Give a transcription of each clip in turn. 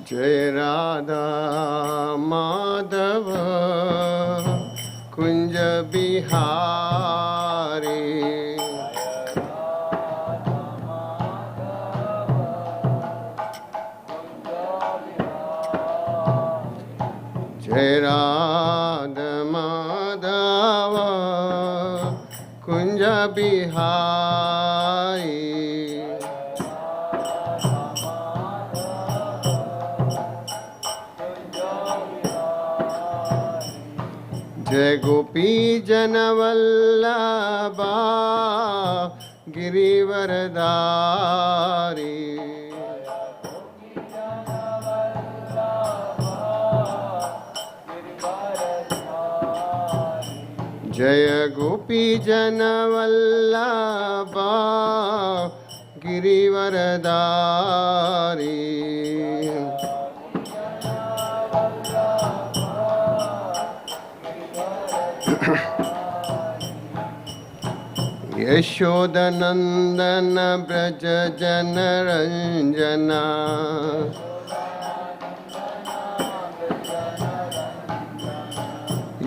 जय राधा माधव कुंज बिहारी। जय राधा माधव कुंज बिहारी। जय गोपी जन वल्लभा गिरिवरधारी। जय गोपी जन वल्लभा गिरिवरधारी। यशोदनंदन ब्रज जन रंजना।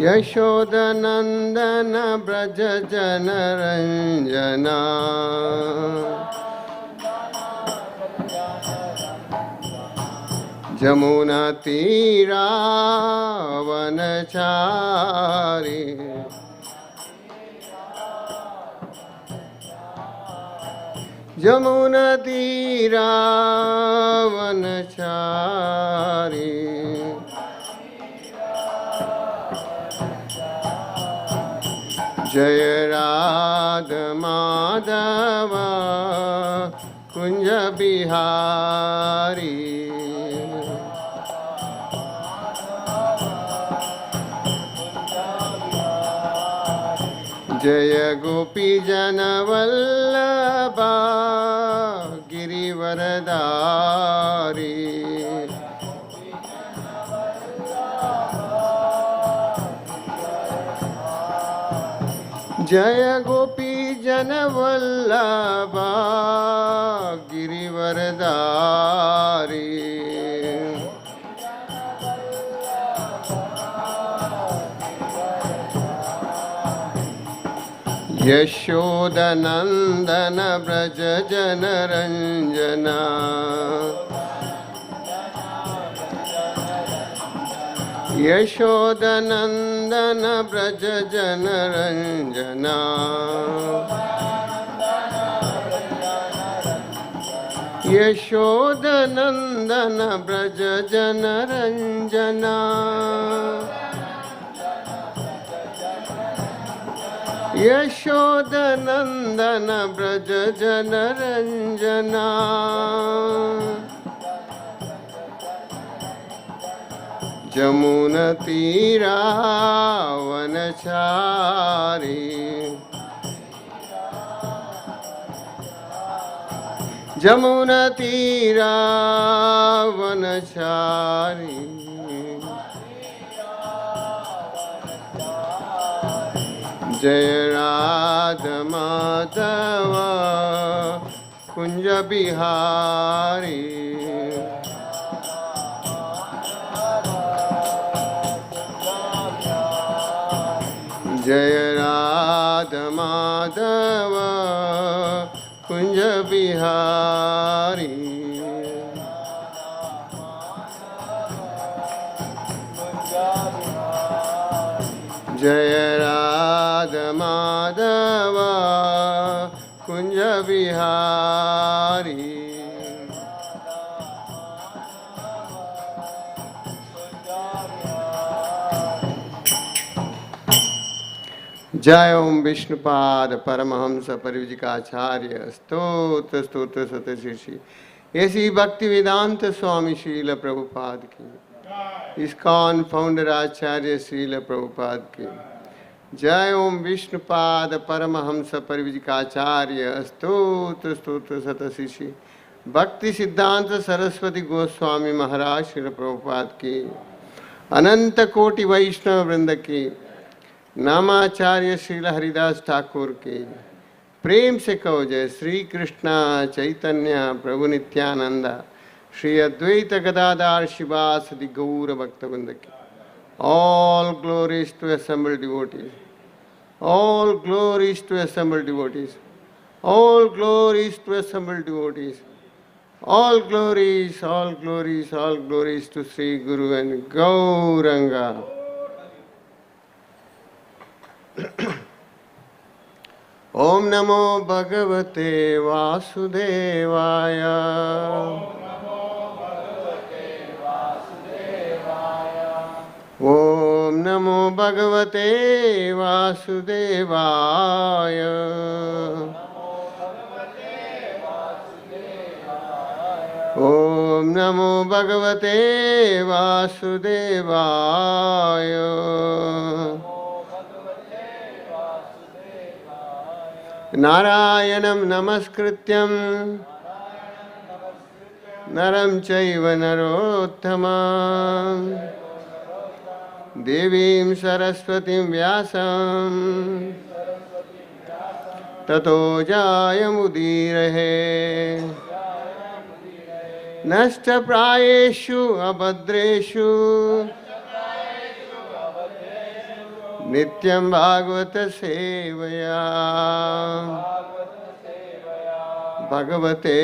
यशोदनंदन ब्रज जन रंजना। जमुना तीरा वनचारी। जमुना तीरा वनचारी। जय राधा माधव कुंज बिहारी। जय गोपी जन वल्लभा गिरिवरधारी। जय गोपी जन वल्लभा गिरिवरधारी। यशोदनंदन ब्रज जन रंजना। यशोदनंदन ब्रज जन रंजना। यशोदनंदन ब्रज जन रंजना। यशोदनंदन ब्रज जन रंजना। जमुनतीरावनचारी जमुनतीरावनचारी जय राधा माधव कुंज बिहारी जय राधा माधव कुंज बिहारी जय राधा माधव कुंज बिहारी जय ओम विष्णुपाद परमहंस परिविजिकाचार्य स्तोत्र स्तोत्र सतशिषि ऐसी भक्ति वेदांत स्वामी श्रील प्रभुपाद की इस्कॉन फाउंडर आचार्य श्रील प्रभुपाद की जय ओम विष्णुपाद परमहंस परिविजिकाचार्य स्तोत्र स्तोत्र सतशिषि भक्ति सिद्धांत सरस्वती गोस्वामी महाराज श्रील प्रभुपाद की अनंत कोटि वैष्णव वृंद की नामाचार्य श्रील हरिदास ठाकुर के प्रेम से कहो जय श्री कृष्णा चैतन्य प्रभु नित्यानंदा श्री अद्वैत गदाधार शिवासदि गौर भक्तवृंद की all glories to assembled devotees, all glories to assembled devotees, all glories to assembled devotees, all glories, all glories, all glories to Sri Guru and Gauranga. ओम नमो भगवते वासुदेवाय ओम नमो भगवते वासुदेवाय ओम नमो भगवते वासुदेवाय नारायणं नमस्कृत्यं नरं चैव नरोत्तमं देवीं सरस्वतीं व्यासं ततो जायमुदीरये नष्टप्रायेषु अभद्रेषु नित्यं भागवत सेवया भगवते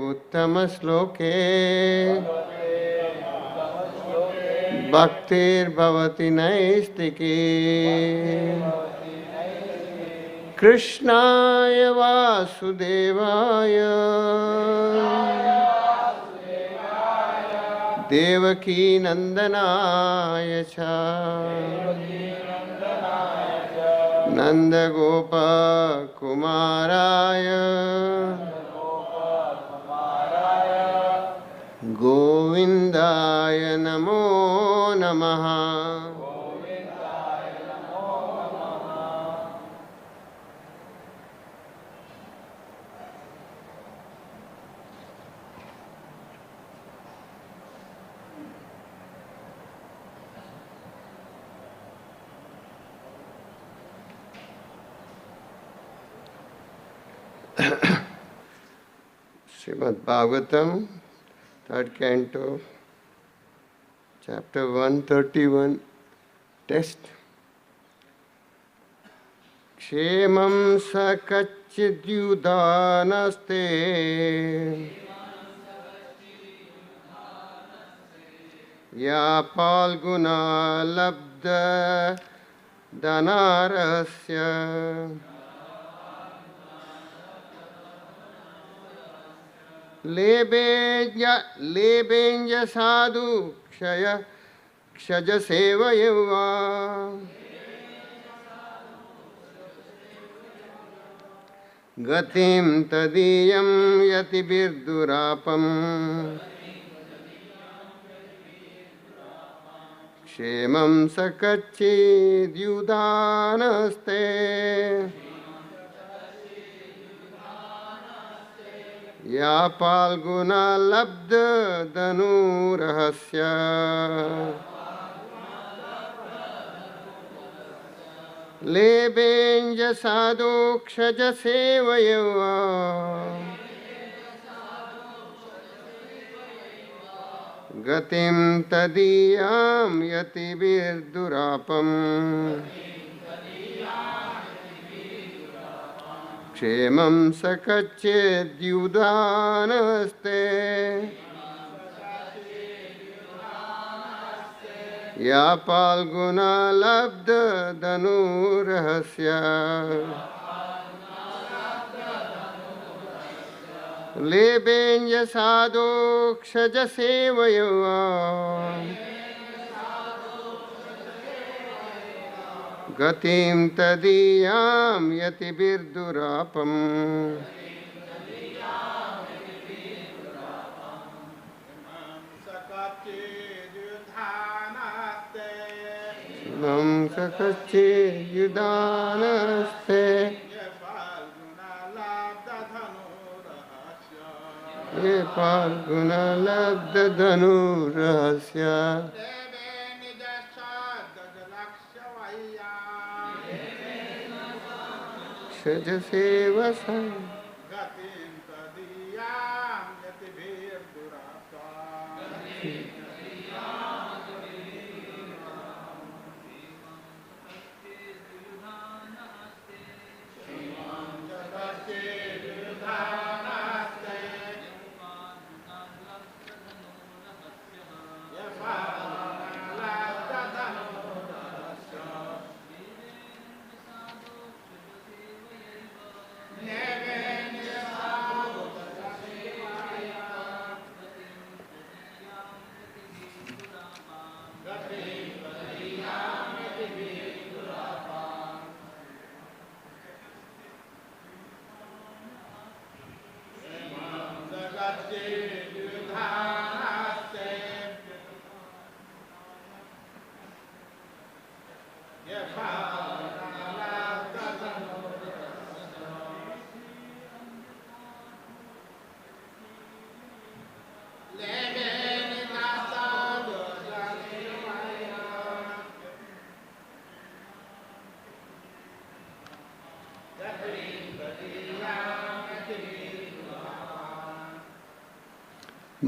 उत्तम श्लोके भक्तिर्भवति नैष्टिकी कृष्णाय वासुदेवाय देवकी नंदनाय च नंदगोपकुमाराय गोविंदाय नमो नमः। Srimad Bhagavatam, 3rd Canto, Chapter 131, Text. Kshemam sakacchidyudhanaste ya palguna labda dhanarasya लेबेंज साधु क्षज सेवयवा गतिं तदीयं यतिभिर्दुरापम् क्षेमं सकच्चिद्युदानस्ते या फाल्गुना लब्धधनुरहस्य लेबेञ्ज साधोक्षज सेवयवा गतिं तदीयां यतिभिर्दुरापम् क्षेमं सकच्चिद्युदानस्ते या फाल्गुना लब्धधनुरहस्य लेबेञ्ज साधोक्षज सेवयवा गतिं तदीयां यतिभिर्दुरापम् मम सकच्चिद्युदानस्ते ये Phalguna लब्धधनुरहस्य क्षज सेवसा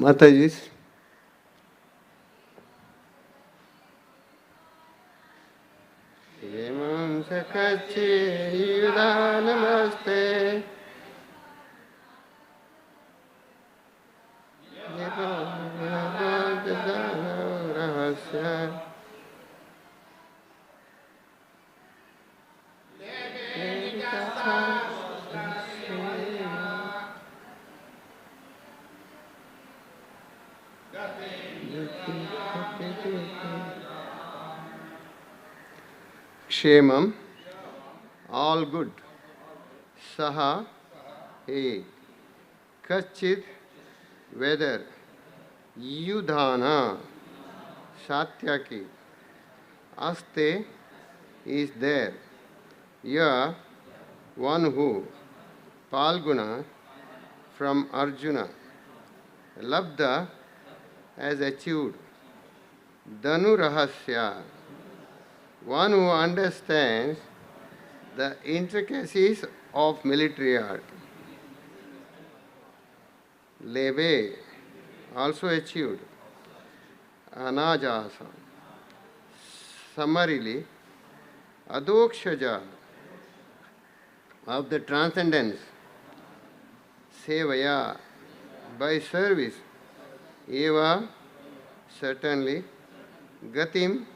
Mataji, Yemam Sakacchidanamaste Yemam Kshemam, all good. Saha, he. Kachid, whether. Yudhana, Satyaki. Aste is there. Ya, one who. Palguna, from Arjuna. Labda, has achieved. Dhanu Rahasya, one who understands the intricacies of military art. Leve, also achieved. Anajasa, summarily. Adokshaja, of the transcendence. Sevaya, by service. Eva, certainly. Gatim,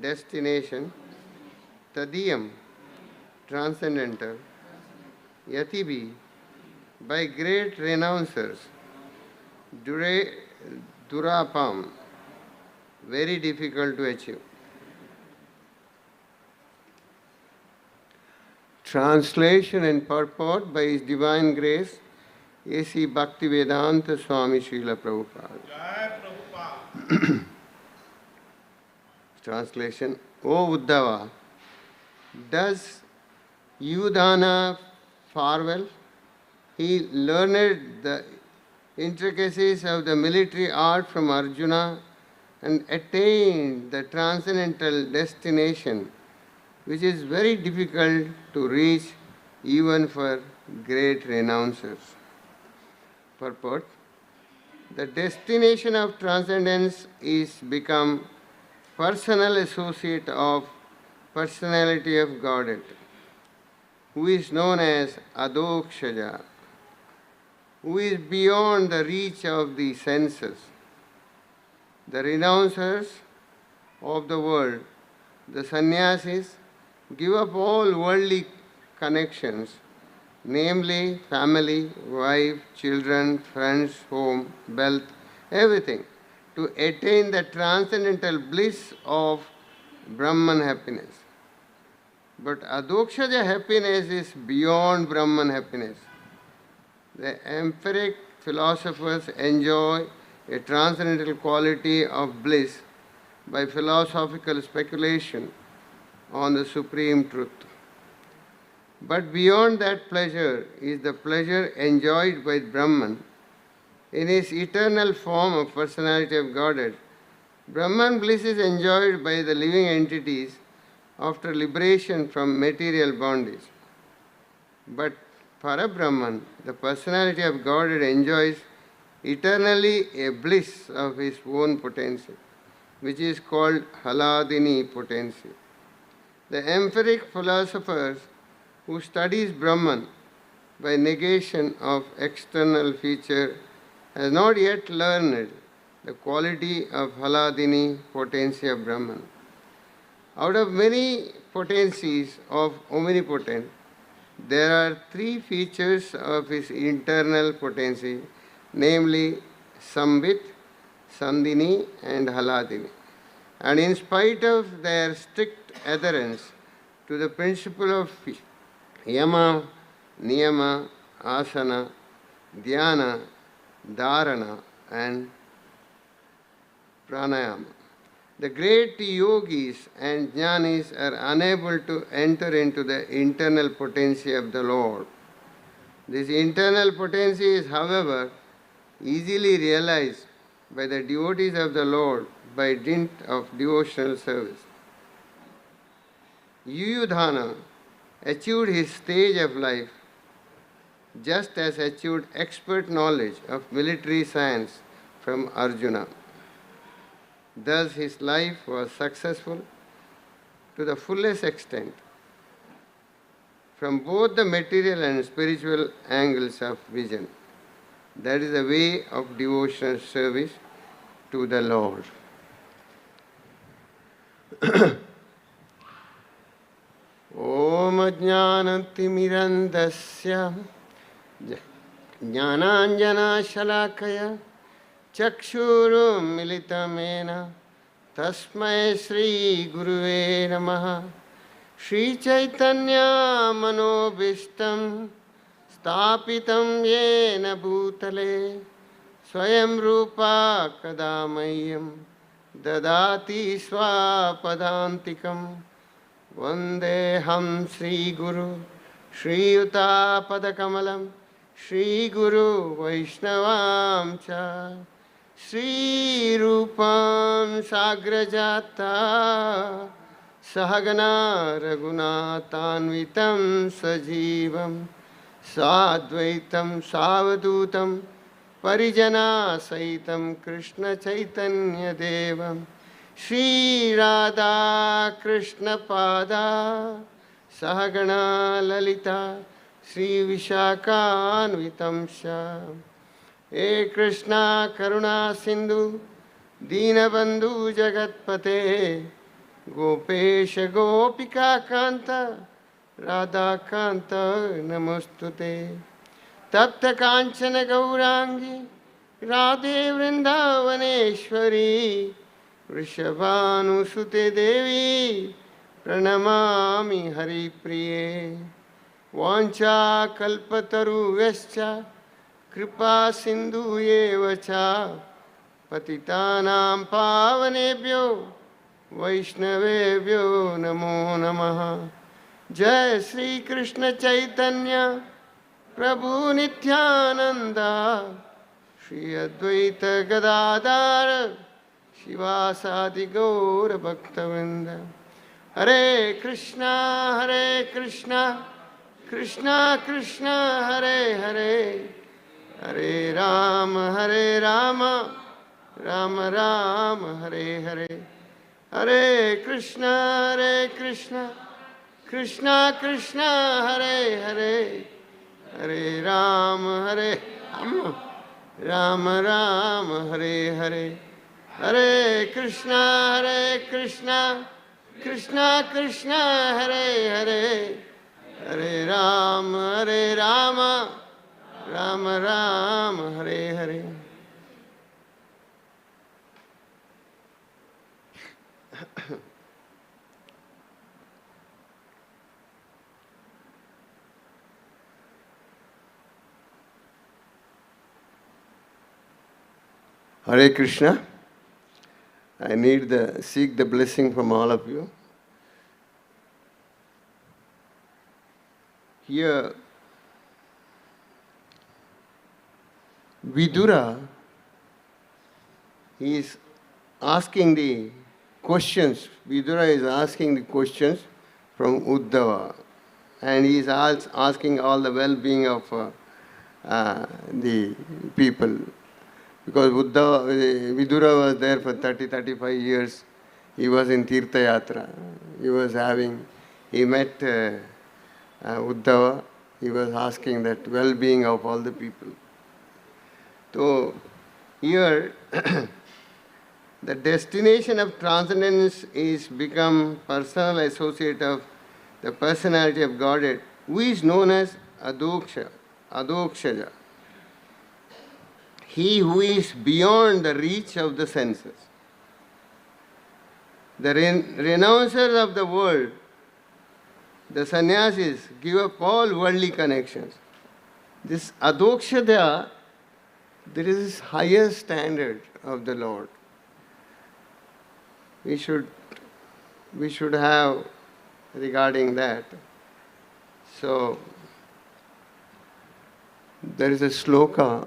destination. Tadiyam, transcendental. Yatibi, by great renouncers. Durapam, very difficult to achieve. Translation and purport by His Divine Grace, A.C. Bhaktivedanta Swami Srila Prabhupada. Jai Prabhupada. Translation: O Uddhava, does Yudhana farewell? He learned the intricacies of the military art from Arjuna and attained the transcendental destination, which is very difficult to reach even for great renouncers. Purport: the destination of transcendence is become personal associate of personality of Godhead, who is known as Adokshaja, who is beyond the reach of the senses. The renouncers of the world, the sannyasis, give up all worldly connections, namely family, wife, children, friends, home, wealth, everything, to attain the transcendental bliss of Brahman happiness. But Adokshaja happiness is beyond Brahman happiness. The empiric philosophers enjoy a transcendental quality of bliss by philosophical speculation on the supreme truth. But beyond that pleasure is the pleasure enjoyed by Brahman in his eternal form of personality of Godhead. Brahman bliss is enjoyed by the living entities after liberation from material bondage. But Parabrahman, the personality of Godhead, enjoys eternally a bliss of his own potency, which is called Haladini potency. The empiric philosophers who studies Brahman by negation of external feature has not yet learned the quality of Haladini potency of Brahman. Out of many potencies of omnipotent, there are three features of his internal potency, namely Sambit, Sandini and Haladini. And in spite of their strict adherence to the principle of Yama, Niyama, Asana, Dhyana, Dharana and Pranayama, the great yogis and jnanis are unable to enter into the internal potency of the Lord. This internal potency is, however, easily realized by the devotees of the Lord by dint of devotional service. Yuyudhana achieved his stage of life just as achieved expert knowledge of military science from Arjuna. Thus his life was successful to the fullest extent from both the material and spiritual angles of vision. That is the way of devotional service to the Lord. Om Ajnanatimirandasya Jnananjana Shalakaya Chakshurum Militamena Tasmai Sri Guruve Namaha Sri Chaitanya Manobishtam Stapitam Yena Bhutale Swayam Rupa Kadamayam Dadati Swapadantikam Vandeham Sri Guru Sri Yuta Padakamalam Sri Guru Vaishnavam Cha Sri Rupam Sagrajata Sahagana Raghunatanvitam Sajivam Sadvaitam Savadutam Parijana Saitam Krishna Chaitanya Devam Shri Radha Krishna Pada Sahagana Lalita Shri Vishakhanvitam Sha He Krishna Karuna Sindhu Dinabandhu Jagatpate Gopesha Gopika Kanta Radha Kanta Namostute Tapta Kanchana Gaurangi Radhe Vrindavaneshwari Vrishabhanusute Devi Pranamami Hari Priye Vancha Kalpataru Vescha Kripa Sindhu Yevacha Patitanam Pavanebhyo Vaishnaveभ्यो Namo Namaha. Jai Sri Krishna Chaitanya Prabhu Nityananda Shri Advaita Gadadhar Shivasadi Gaura Bhaktavinda. Hare Krishna, Krishna Krishna, Hare Hare, Hare Rama, Rama Rama, Hare Hare. Hare Krishna, Krishna Krishna, Hare Hare, Hare Rama, Rama Rama, Hare Hare. Hare Krishna, Krishna Krishna, Hare Hare, Hare Rama, Rama Rama, Hare Hare. Hare Krishna. I need seek the blessing from all of you. Here, Vidura, he is asking the questions. Vidura is asking the questions from Uddhava. And he is asking all the well-being of the people. Because Vidura was there for 30-35 years. He was in Tirtha Yatra. He met Uddhava. He was asking that well-being of all the people. So here, the destination of transcendence is become personal associate of the personality of Godhead, who is known as Adokshaja. He who is beyond the reach of the senses. The renouncers of the world, the sannyasis, give up all worldly connections. This Adokshadya, there is this higher standard of the Lord. We should have regarding that. So, there is a sloka,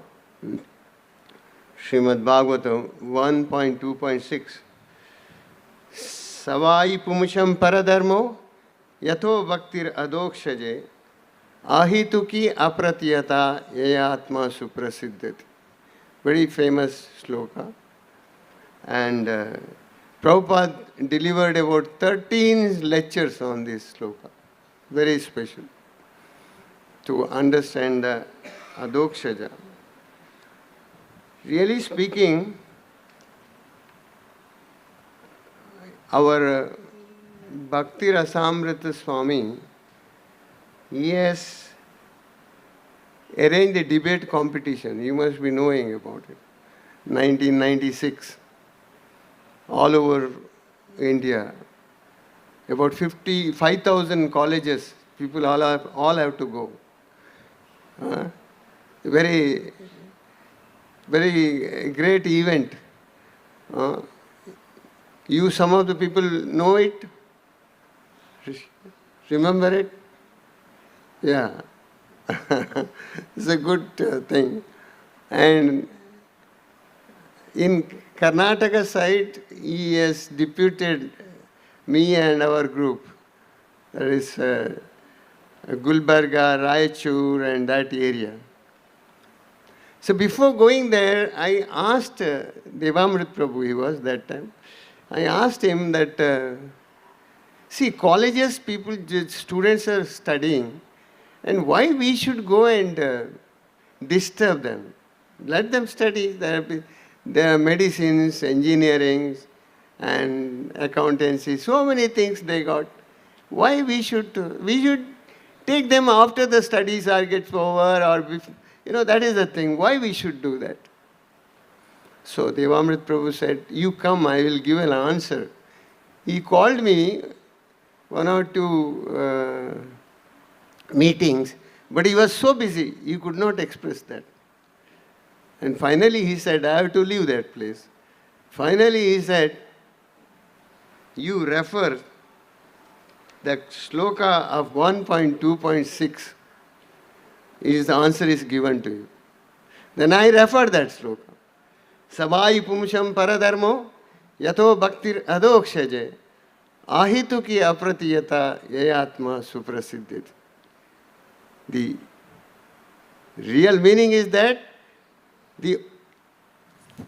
Srimad Bhagavatam 1.2.6. Savai pumusham paradharmo yato bhaktir adokshaje ahituki apratiyata yayatma suprasiddhati. Very famous sloka. And Prabhupada delivered about 13 lectures on this sloka. Very special. To understand the Adokshaja. Really speaking, our Bhakti Rasamrita Swami, he has arranged a debate competition. You must be knowing about it. 1996. All over India. About 5,000 colleges. People all have to go. Very great event. Some of the people know it? Remember it? Yeah. It's a good thing. And in Karnataka side, he has deputed me and our group. That is Gulbarga, Raichur and that area. So before going there, I asked Devamrit Prabhu, he was that time. I asked him that, see, colleges, students are studying, and why we should go and disturb them? Let them study. There are medicines, engineering, and accountancy, so many things they got. Why we should take them after the studies gets over, or before. That is the thing. Why we should do that? So Devamrit Prabhu said, you come, I will give an answer. He called me 1 or 2 meetings, but he was so busy, he could not express that. And finally he said, I have to leave that place. Finally he said, you refer the sloka of 1.2.6, the answer is given to you. Then I refer that sloka. Savai pumsham paradharmo yato bhaktir adokshaje ahitu ki apratiyata yayatma suprasiddhit. The real meaning is that the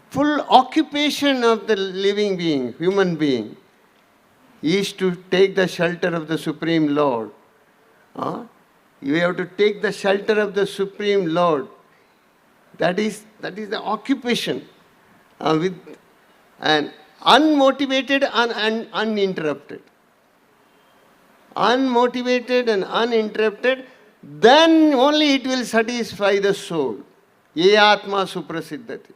full occupation of the living being, human being, is to take the shelter of the Supreme Lord. You have to take the shelter of the Supreme Lord. That is the occupation with and unmotivated and uninterrupted. Unmotivated and uninterrupted, then only it will satisfy the soul. Ye atma suprasiddhati.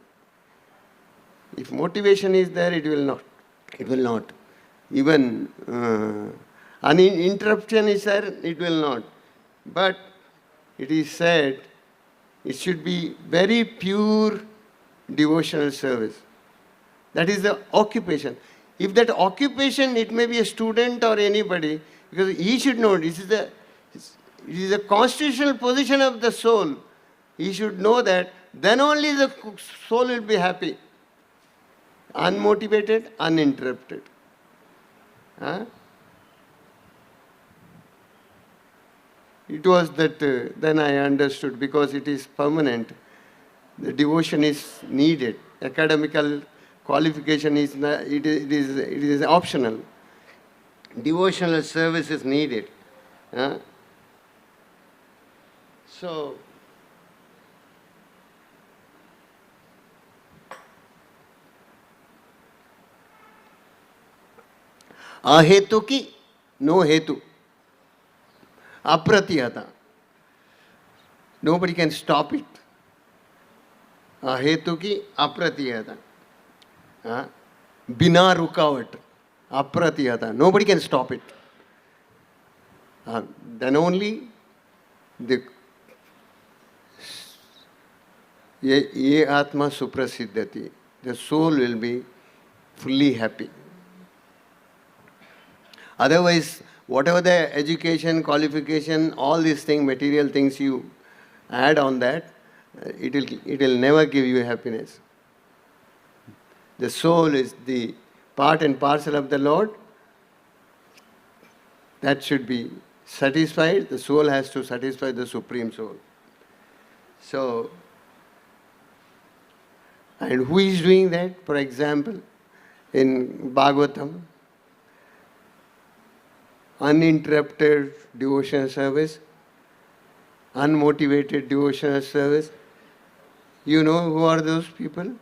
If motivation is there, it will not. It will not. Even uninterruption is there, it will not. But it is said, it should be very pure devotional service. That is the occupation. If that occupation, it may be a student or anybody, because he should know it is a constitutional position of the soul. He should know that, then only the soul will be happy. Unmotivated, uninterrupted. It was that then I understood, because it is permanent. The devotion is needed. Academical qualification is it is optional. Devotional service is needed. So ahetuki, no hetu. Apratihata. Nobody can stop it. Ahetuki apratihata. Bina rukavat. Apratihata. Nobody can stop it. Then only the ye atma suprasiddhati. The soul will be fully happy. Otherwise, whatever the education, qualification, all these things, material things you add on that, it will never give you happiness. The soul is the part and parcel of the Lord. That should be satisfied. The soul has to satisfy the Supreme Soul. So, and who is doing that? For example, in Bhagavatam, uninterrupted devotional service, unmotivated devotional service. You know who are those people?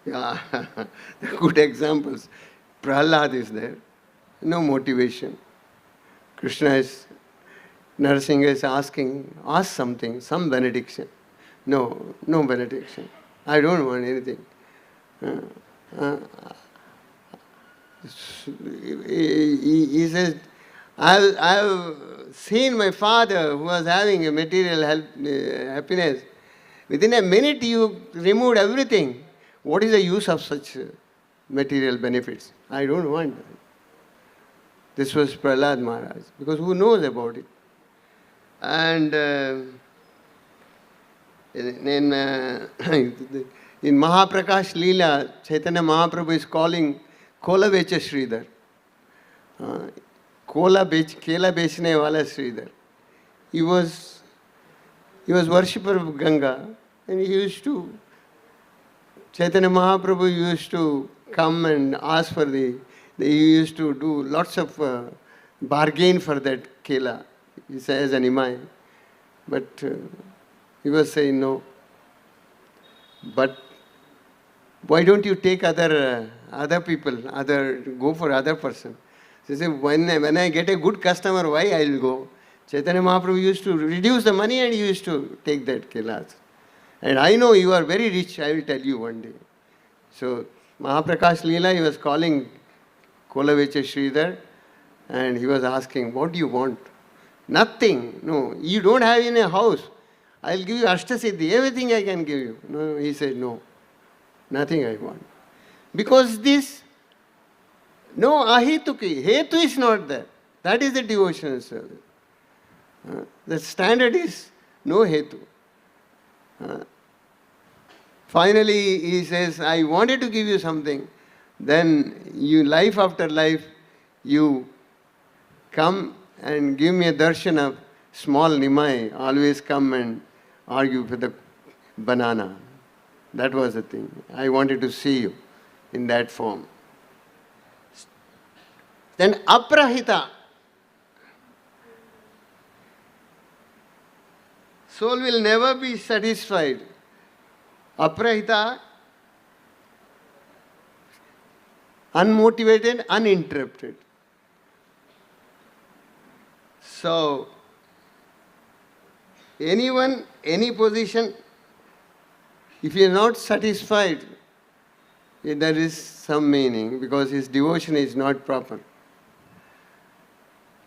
Yeah, good examples. Prahlad is there. No motivation. Krishna is, Narasimha is asking, ask something, some benediction. No benediction. I don't want anything. He says, I've seen my father who was having a material happiness. Within a minute you removed everything. What is the use of such material benefits? I don't want that. This was Prahlad Maharaj, because who knows about it? And in Mahaprakash Leela, Chaitanya Mahaprabhu is calling Kola Vecha Sridhar. Kela bechne wala Sridhar. He was worshipper of Ganga, and Chaitanya Mahaprabhu used to come and ask for he used to do lots of bargain for that Kela, he says an Imai. But he was saying no. But why don't you take other people, go for other person? He said, when I get a good customer, why I will go? Chaitanya Mahaprabhu used to reduce the money and he used to take that Kelas. And I know you are very rich, I will tell you one day. So Mahaprakash Leela, he was calling Kolavecha Sridhar and he was asking, what do you want? Nothing. No, you don't have in a house. I will give you Ashtasiddhi, everything I can give you. No, he said, no, nothing I want. Because this, no ahituki, hetu is not there. That is the devotional service. The standard is no hetu. Finally, he says, I wanted to give you something. Then you, life after life, you come and give me a darshan of small Nimai, always come and argue for the banana. That was the thing. I wanted to see you in that form. Then aprahita. Soul will never be satisfied. Aprahita, unmotivated, uninterrupted. So, anyone, any position, if he is not satisfied, there is some meaning because his devotion is not proper.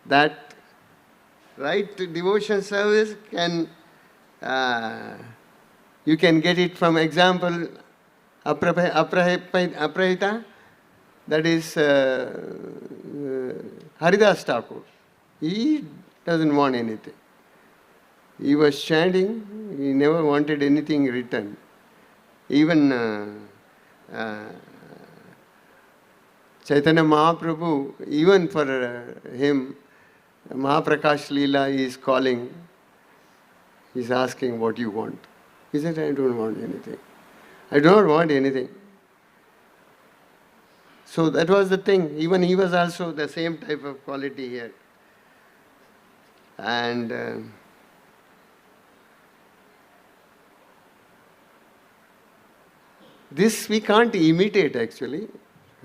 That right to devotion service can, you can get it from example, aprahita, that is Haridas Thakur. He doesn't want anything. He was chanting, he never wanted anything written. Even Chaitanya Mahaprabhu, even for him, Mahaprakash Leela is calling, he's asking what you want. He said, I don't want anything. I do not want anything. So that was the thing. Even he was also the same type of quality here. And this we can't imitate actually.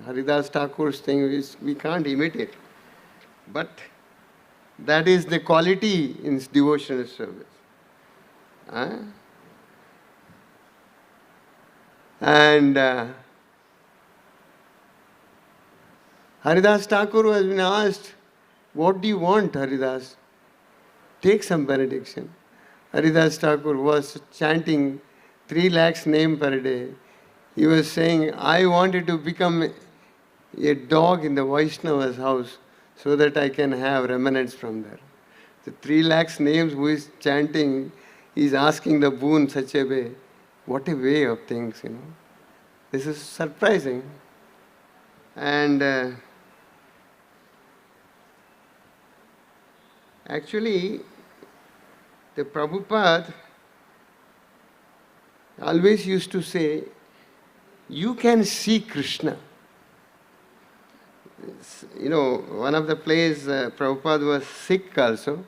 Haridas Thakur's thing is we can't imitate. But that is the quality in devotional service. And Haridas Thakur has been asked, what do you want, Haridas? Take some benediction. Haridas Thakur was chanting 3 lakhs name per day. He was saying, I wanted to become a dog in the Vaishnava's house so that I can have remnants from there. The 3 lakhs names who is chanting, he is asking the boon such a way. What a way of things, you know. This is surprising. And actually, the Prabhupada always used to say, you can see Krishna. You know, one of the plays, Prabhupada was sick also.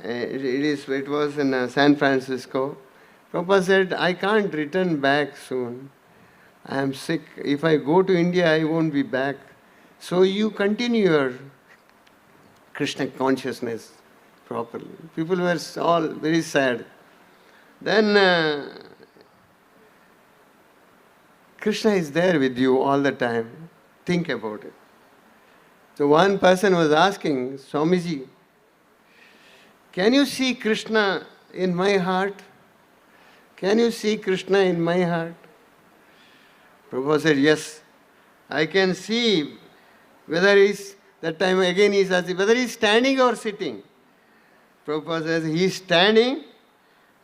It was in San Francisco. Prabhupada said, I can't return back soon. I am sick. If I go to India, I won't be back. So you continue your Krishna consciousness properly. People were all very sad. Then Krishna is there with you all the time. Think about it. So one person was asking, Swamiji, can you see Krishna in my heart? Can you see Krishna in my heart? Prabhupada said, yes, I can see whether he's, that time again he says, whether he's standing or sitting. Prabhupada says, he's standing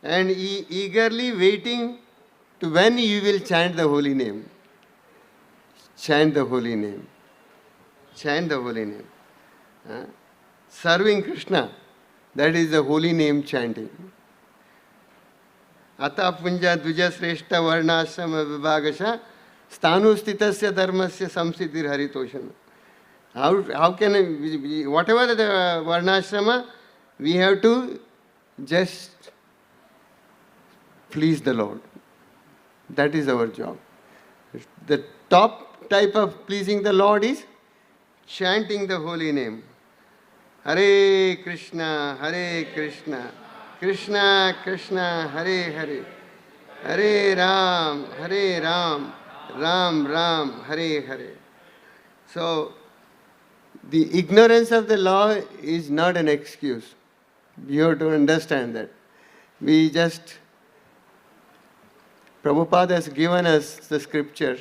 and he eagerly waiting to when you will chant the holy name. Chant the holy name. Chant the holy name. Serving Krishna, that is the holy name chanting. Ata punja dvija sreshta varnashrama vibhagasha sthanu stitasya dharmasya samsiddhir haritoshana. How can, whatever the varnashrama, we have to just please the Lord. That is our job. The top type of pleasing the Lord is chanting the holy name. Hare Krishna, Krishna Krishna, Hare Hare, Hare Ram, Ram Ram, Hare Hare. So, the ignorance of the law is not an excuse. You have to understand that. Prabhupada has given us the scripture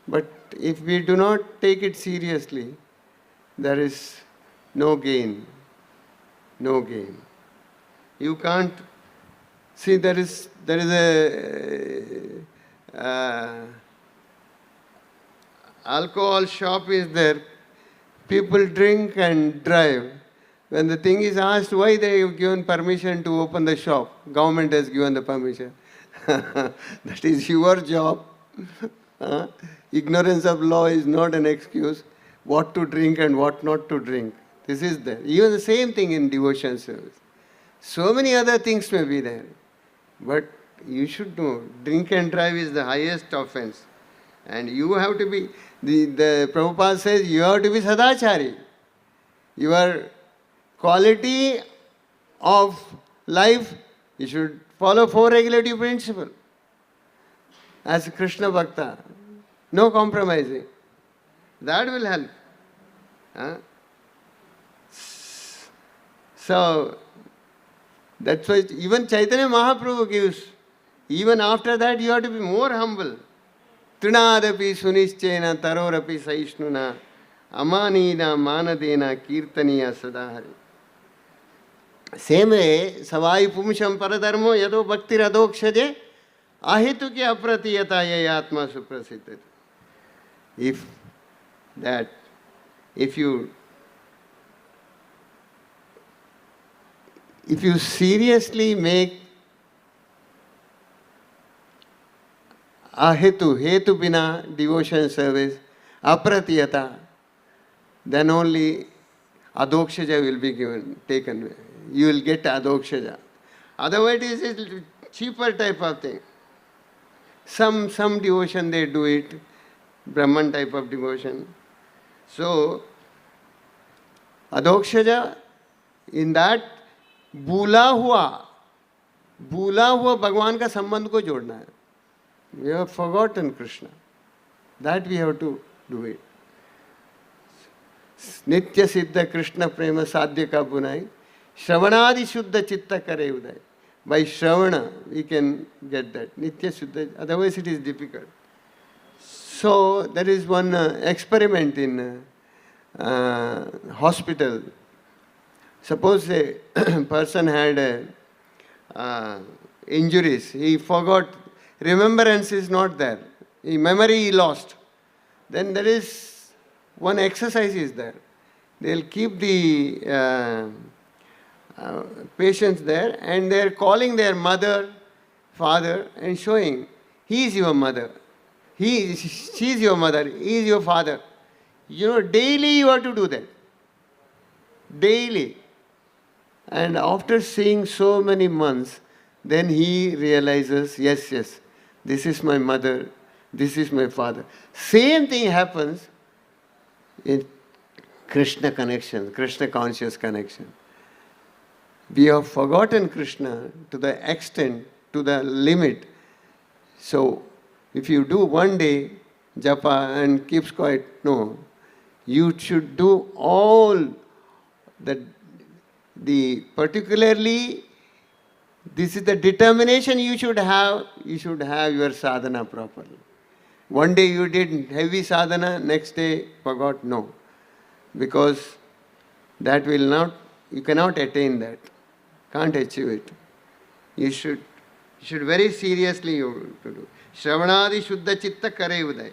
But if we do not take it seriously, there is no gain. No gain. You can't see there is a alcohol shop is there. People drink and drive. When the thing is asked why they have given permission to open the shop, government has given the permission. That is your job. Ignorance of law is not an excuse. What to drink and what not to drink. This is there. Even the same thing in devotion service. So many other things may be there. But you should know, drink and drive is the highest offense. And you have to be, the Prabhupada says, you have to be sadachari. Your quality of life, you should follow 4 regulative principles. As Krishna Bhakta, no compromising. That will help. So, that's why even Chaitanya Mahaprabhu gives, even after that you have to be more humble. Trinadapi sunischena tarorapi saishnuna amanina manadena kirtaniya sadahari. Same way, savai pumsham paradharmo yado bhakti radokshaje ahitu ki apratiyata yayatma suprasiddhati. If you seriously make hetu bina devotion service, apratiyata, then only adokshaja will be taken. You will get adokshaja. Otherwise it is a cheaper type of thing. Some devotion they do it, Brahman type of devotion. So, adokshaja, in that भूला हुआ भगवान का संबंध को जोड़ना है. We have forgotten Krishna. That we have to do it. नित्य सिद्ध कृष्ण प्रेम साध्य का बुनाई श्रवणादि शुद्ध चित्त करे उदय. By Shravana we can get that. Nitya Shuddha, otherwise it is difficult. So there is one experiment in hospital. Suppose a person had injuries, he forgot, remembrance is not there, memory he lost. Then there is one exercise is there. They'll keep the patients there and they're calling their mother, father and showing, he is your mother, she is your mother, he is your father. You know, daily you have to do that. Daily. And after seeing so many months, then he realizes, yes, this is my mother, this is my father. Same thing happens in Krishna connection, Krishna conscious connection. We have forgotten Krishna to the extent, to the limit. So, if you do one day japa and keeps quiet, no. You should do all particularly, this is the determination you should have your sadhana properly. One day you did heavy sadhana, next day forgot, no. Because that will not, you cannot attain that. Can't achieve it. You should very seriously you to do. Shravanadi Shuddha Chitta Kare Uday.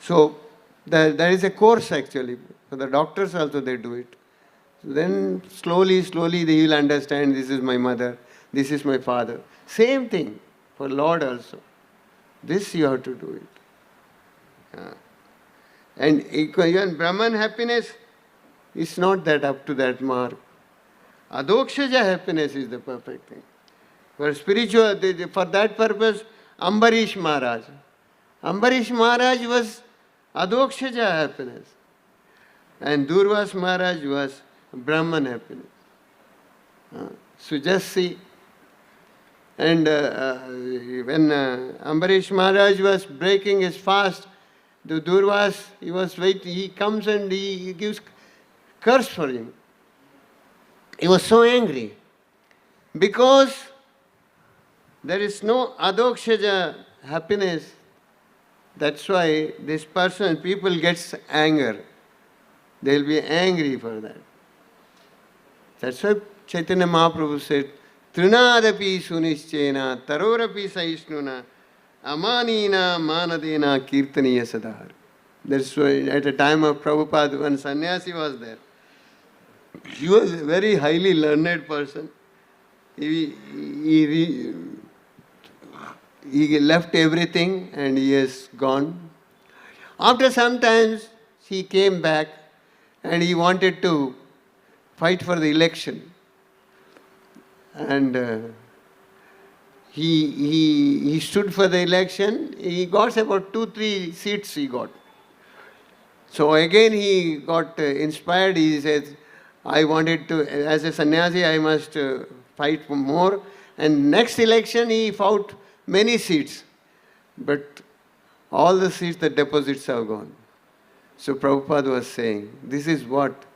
So, there is a course actually. For the doctors also they do it. So then slowly they will understand, this is my mother, this is my father. Same thing for Lord also. This you have to do it. And even Brahman happiness is not that up to that mark. Adokshaja happiness is the perfect thing. For spiritual, for that purpose, Ambarish Maharaj was Adokshaja happiness. And Durvas Maharaj was Brahman happiness. So just see. And when Ambarish Maharaj was breaking his fast, the Durvas, he was waiting, he comes and he gives curse for him. He was so angry because there is no adokshaja happiness, That's why this person, people gets anger. They'll be angry for that. That's why Chaitanya Mahaprabhu said, Trinadapi sunischena, tarorapi saishnuna, amanina manadena kirtaniya sadhar. That's why at the time of Prabhupada, when sannyasi was there, he was a very highly learned person. He left everything and he has gone. After some time, he came back and he wanted to fight for the election. And he stood for the election. He got about 2-3 seats he got. So again he got inspired. He says, I wanted to, as a sannyasi, I must fight for more. And next election he fought many seats. But all the seats, the deposits have gone. So Prabhupada was saying, this is what?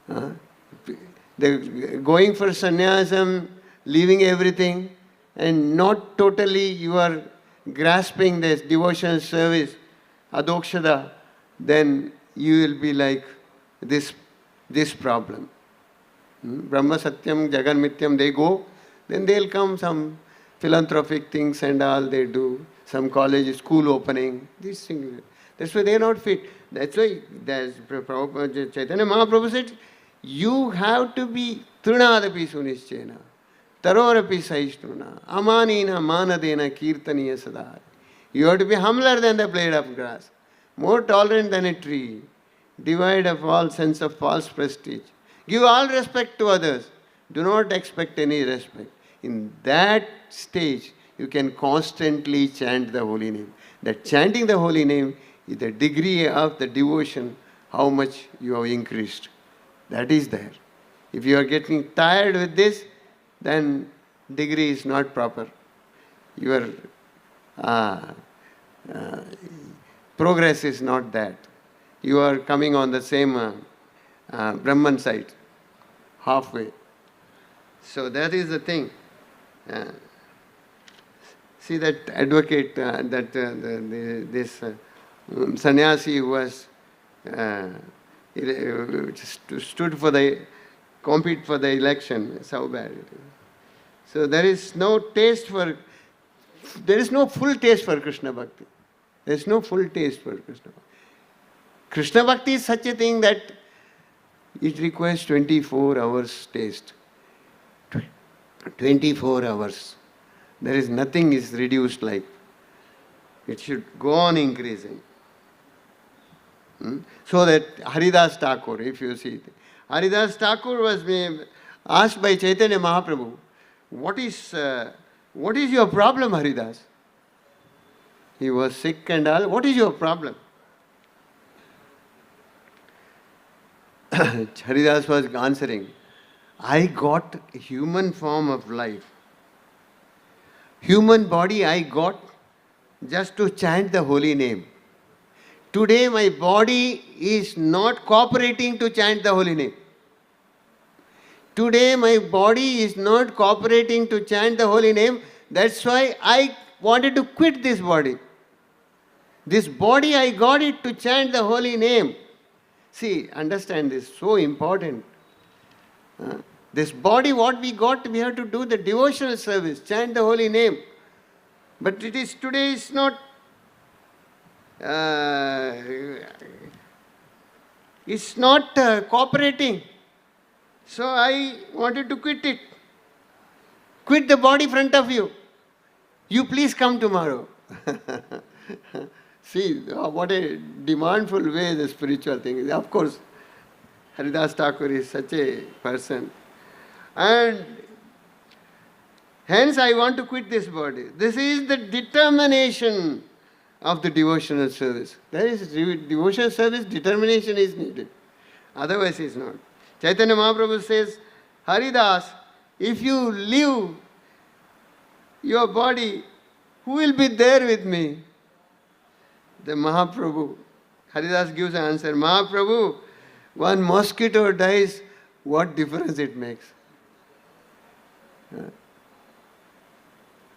Going for sannyasam, leaving everything, and not totally you are grasping this devotional service, adokshada, then you will be like this problem. Brahma Satyam, Jagan Mityam, they go, then they'll come some philanthropic things and all they do, some college, school opening, these things. That's why they are not fit. That's why Chaitanya Mahaprabhu said, you have to be Trinadapi sunischena, tarorapi saishnuna, amanina manadena kirtaniya sadhar. You have to be humbler than the blade of grass, more tolerant than a tree, devoid of all sense of false prestige. Give all respect to others. Do not expect any respect. In that stage, you can constantly chant the holy name. That chanting the holy name is the degree of the devotion, how much you have increased. That is there. If you are getting tired with this, then degree is not proper. Your progress is not that. You are coming on the same Brahman side, halfway. So that is the thing. See that advocate, this sannyasi who was stood for compete for the election. It's how bad it is. So there is no full taste for Krishna Bhakti. There is no full taste for Krishna Bhakti. Krishna Bhakti is such a thing that it requires 24 hours taste. 24 hours. There is nothing is reduced like. It should go on increasing. So that Haridas Thakur, if you see, Haridas Thakur was asked by Chaitanya Mahaprabhu, what is your problem, Haridas? He was sick and all. What is your problem? Haridas was answering, I got human form of life. Human body I got just to chant the holy name. Today my body is not cooperating to chant the holy name. Today my body is not cooperating to chant the holy name. That's why I wanted to quit this body. This body I got it to chant the holy name. See, understand this, so important. This body, what we got, we have to do the devotional service, chant the holy name. But it is today, it's not, cooperating. So I wanted to quit it. Quit the body in front of you. You please come tomorrow. See, what a demandful way the spiritual thing is. Of course, Haridas Thakur is such a person. And hence I want to quit this body. This is the determination of the devotional service. There is devotional service, determination is needed. Otherwise it's not. Chaitanya Mahaprabhu says, Haridas, if you leave your body, who will be there with me? The Mahaprabhu, Haridas gives an answer, Mahaprabhu, one mosquito dies, what difference it makes?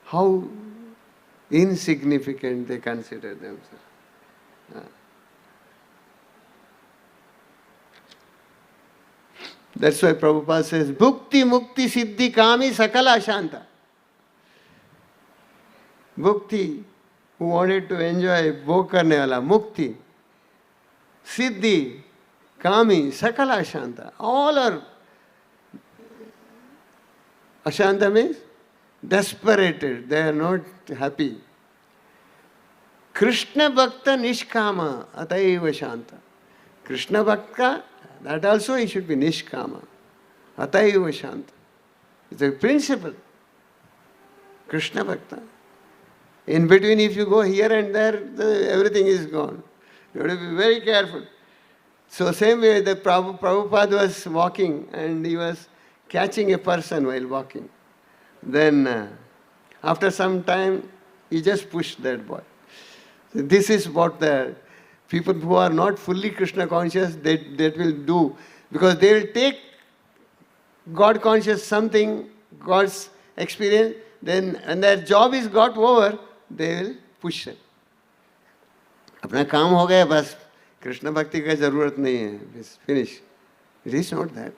How insignificant they consider themselves. That's why Prabhupada says, Bhukti Mukti Siddhi Kami Sakala Shanta. Bhukti, who wanted to enjoy bhog karne wala, Mukti, Siddhi, Kami, Sakala Shanta. All are, Ashanta means desperated, they are not happy. Krishna Bhakta Nishkama Ataiva Shanta. Krishna Bhakta, that also he should be Nishkama. Ataiva Shanta. It's a principle. Krishna Bhakta. In between, if you go here and there, everything is gone. You have to be very careful. So same way the Prabhupada was walking and he was catching a person while walking. Then after some time, he just pushed that boy. This is what the people who are not fully Krishna conscious, that will do. Because they will take God conscious something, God's experience, then and their job is got over, they will push it. अपना काम हो गया बस, कृष्ण भक्ति का जरूरत नहीं है, it's finished. It is not that.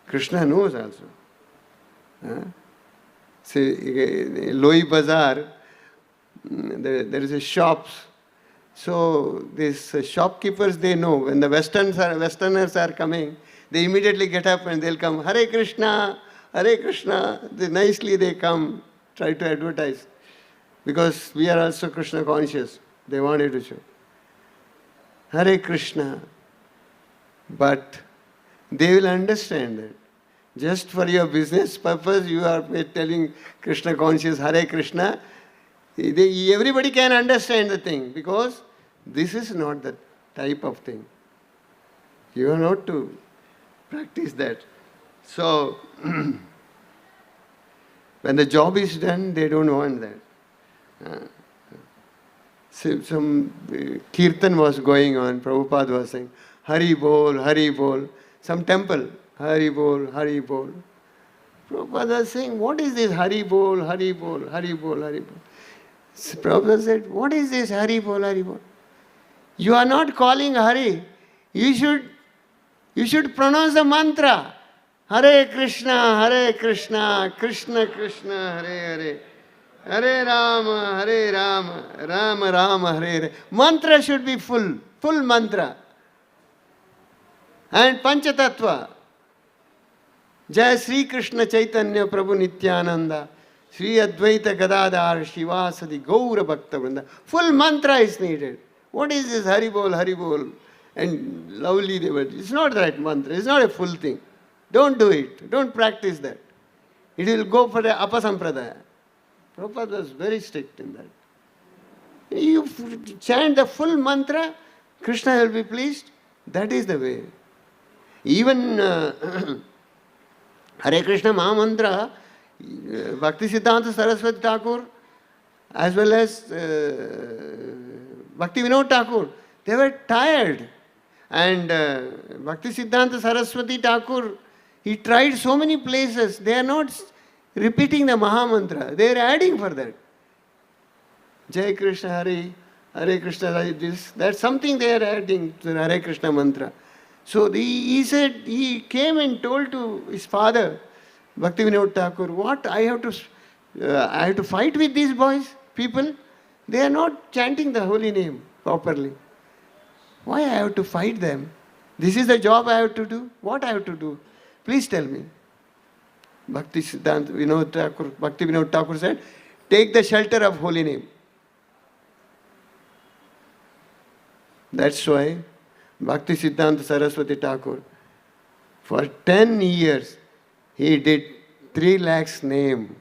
Krishna knows also. See, Loi Bazaar, there is a shops. So these shopkeepers, they know when the Westerners are coming, they immediately get up and they'll come, Hare Krishna, Hare Krishna. Nicely they come, try to advertise. Because we are also Krishna conscious. They wanted to show. Hare Krishna. But they will understand that. Just for your business purpose, you are telling Krishna conscious, Hare Krishna. Everybody can understand the thing because this is not the type of thing. You are not to practice that. So, when the job is done, they don't want that. Some kirtan was going on, Prabhupada was saying, Hari Bol, Hari Bol. Some temple, Hari Bol, Hari Bol. Prabhupada was saying, what is this Hari Bol, Hari Bol, Hari Bol, Hari Bol? Prabhupada said, what is this Hari Bol, Hari Bol? You are not calling Hari. You should pronounce the mantra. Hare Krishna, Krishna Krishna, Hare Hare. Hare Rama, Rama Rama, Hare Hare. Mantra should be full mantra. And Panchatattva. Jai Sri Krishna Chaitanya Prabhu Nityananda. Sri Advaita Gadadhar Shivasadi Gaura Bhakta Vrinda. Full mantra is needed. What is this Hari Bol, Hari Bol? And lovely they were. It's not that mantra. It's not a full thing. Don't do it. Don't practice that. It will go for the Apasampradaya. Prabhupada was very strict in that. You chant the full mantra, Krishna will be pleased. That is the way. Even Hare Krishna Maha Mantra, Bhakti Siddhanta Saraswati Thakur, as well as Bhakti Vinod Thakur, they were tired. And Bhakti Siddhanta Saraswati Thakur, he tried so many places. They are not repeating the Maha Mantra. They are adding for that. Jai Krishna Hare, Hare Krishna Hare, this. That's something they are adding to the Hare Krishna mantra. So he said, he came and told to his father, Bhakti Vinod Thakur, what I have to fight with these boys, people. They are not chanting the holy name properly. Why I have to fight them? This is the job I have to do. What I have to do? Please tell me. Bhakti Vinod Thakur said, take the shelter of holy name. That's why Bhakti Siddhanta Saraswati Thakur, for 10 years, he did 3 lakhs name.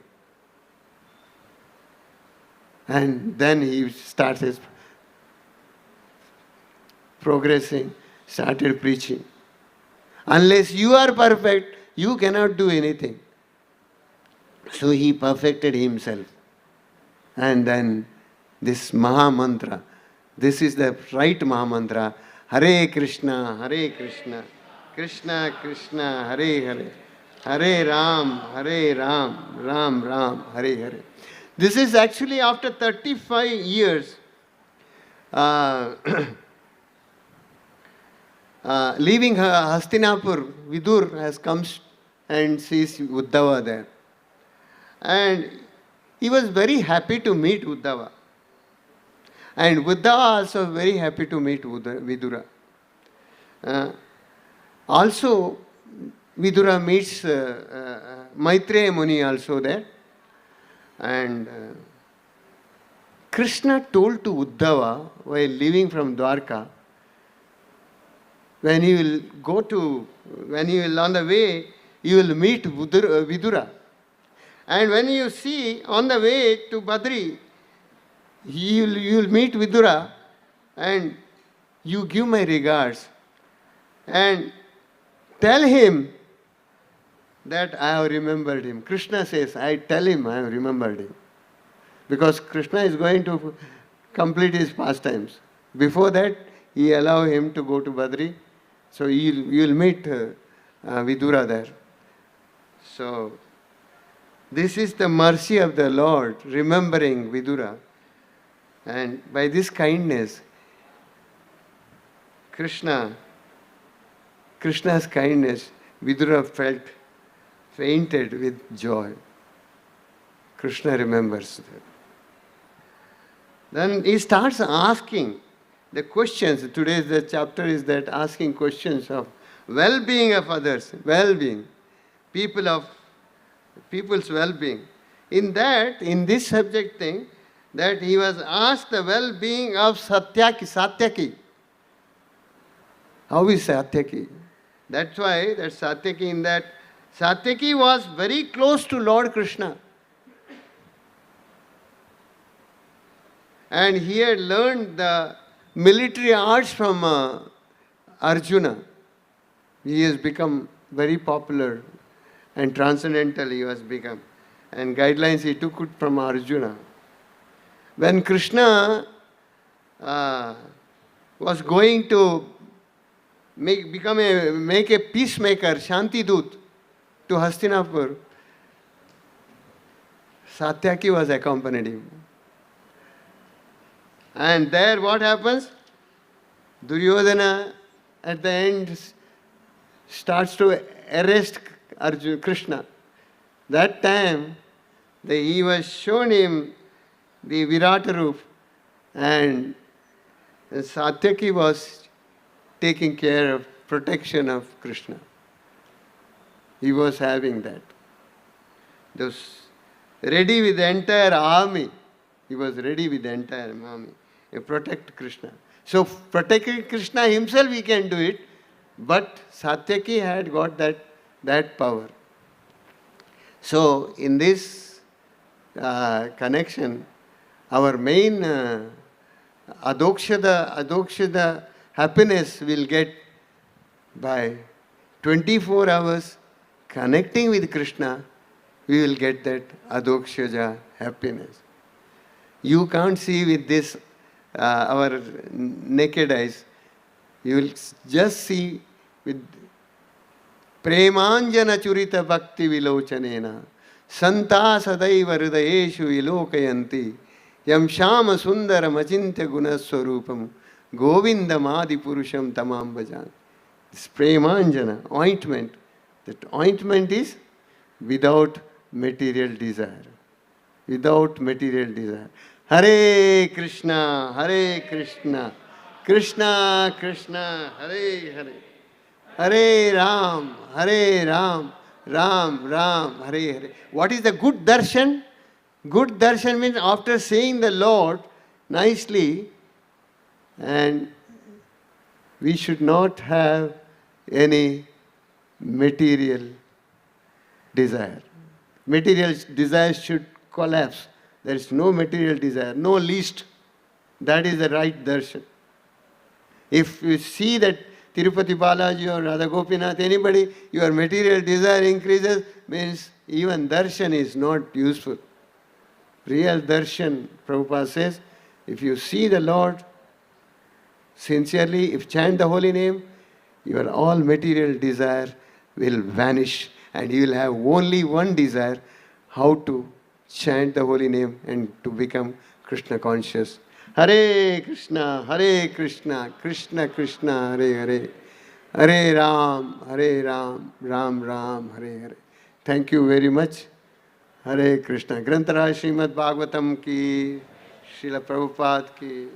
And then he started progressing, started preaching. Unless you are perfect, you cannot do anything. So he perfected himself. And then this Maha Mantra, this is the right Maha Mantra. Hare Krishna, Krishna Krishna, Hare Hare, Hare Ram, Ram Ram, Hare Hare. This is actually after 35 years leaving Hastinapur. Vidur has come and sees Uddhava there. And he was very happy to meet Uddhava. And Uddhava also very happy to meet Vidura. Also, Vidura meets Maitreya Muni also there. And Krishna told to Uddhava while leaving from Dwarka, when you will on the way, you will meet Vidura. And when you see on the way to Badri, you will meet Vidura and you give my regards and tell him that I have remembered him. Krishna says, I tell him I have remembered him. Because Krishna is going to complete his pastimes. Before that, he allow him to go to Badri. So you will meet Vidura there. So this is the mercy of the Lord, remembering Vidura. And by this kindness, Krishna's kindness, Vidura fainted with joy. Krishna remembers that. Then he starts asking the questions. Today's chapter is that asking questions of well-being of others, well-being, people's well-being. In this subject thing, that he was asked the well-being of Satyaki. How is Satyaki? That's why that Satyaki was very close to Lord Krishna. And he had learned the military arts from Arjuna. He has become very popular and transcendental he has become. And guidelines he took it from Arjuna. When Krishna was going to make a peacemaker, Shanti Dut, to Hastinapur, Satyaki was accompanied him. And there what happens? Duryodhana at the end starts to arrest Krishna. That time he was shown him the Virata Roop, and Satyaki was taking care of protection of Krishna. He was having that. He was ready with the entire army. He was ready with the entire army to protect Krishna. So protecting Krishna himself he can do it, but Satyaki had got that power. So in this connection, our main adokshada happiness will get by 24 hours connecting with Krishna, we will get that adokshada happiness. You can't see with this our naked eyes. You will just see with Premanjana Churita Bhakti Vilochanena Santa Sadaiva Hridayeshu Ilokayanti Yam Shama Sundara Machintya Gunaswarupam Govinda Madi Purusham Tamam Bhajan. This Premanjana, ointment. That ointment is without material desire. Without material desire. Hare Krishna, Krishna Krishna, Hare Hare. Hare Ram, Ram Ram, Hare Hare. What is the good darshan? Good darshan means after seeing the Lord nicely, and we should not have any material desire. Material desire should collapse. There is no material desire, no least. That is the right darshan. If you see that Tirupati Balaji or Radha Gopinath, anybody, your material desire increases, means even darshan is not useful. Real darshan, Prabhupada says, if you see the Lord sincerely, if chant the holy name, your all material desire will vanish and you will have only one desire, how to chant the holy name and to become Krishna conscious. Hare Krishna, Krishna Krishna, Hare Hare, Hare Ram, Ram Ram, Hare Hare. Thank you very much. Hare Krishna. Grantaraj Srimad Bhagavatam ki, Srila Prabhupada ki.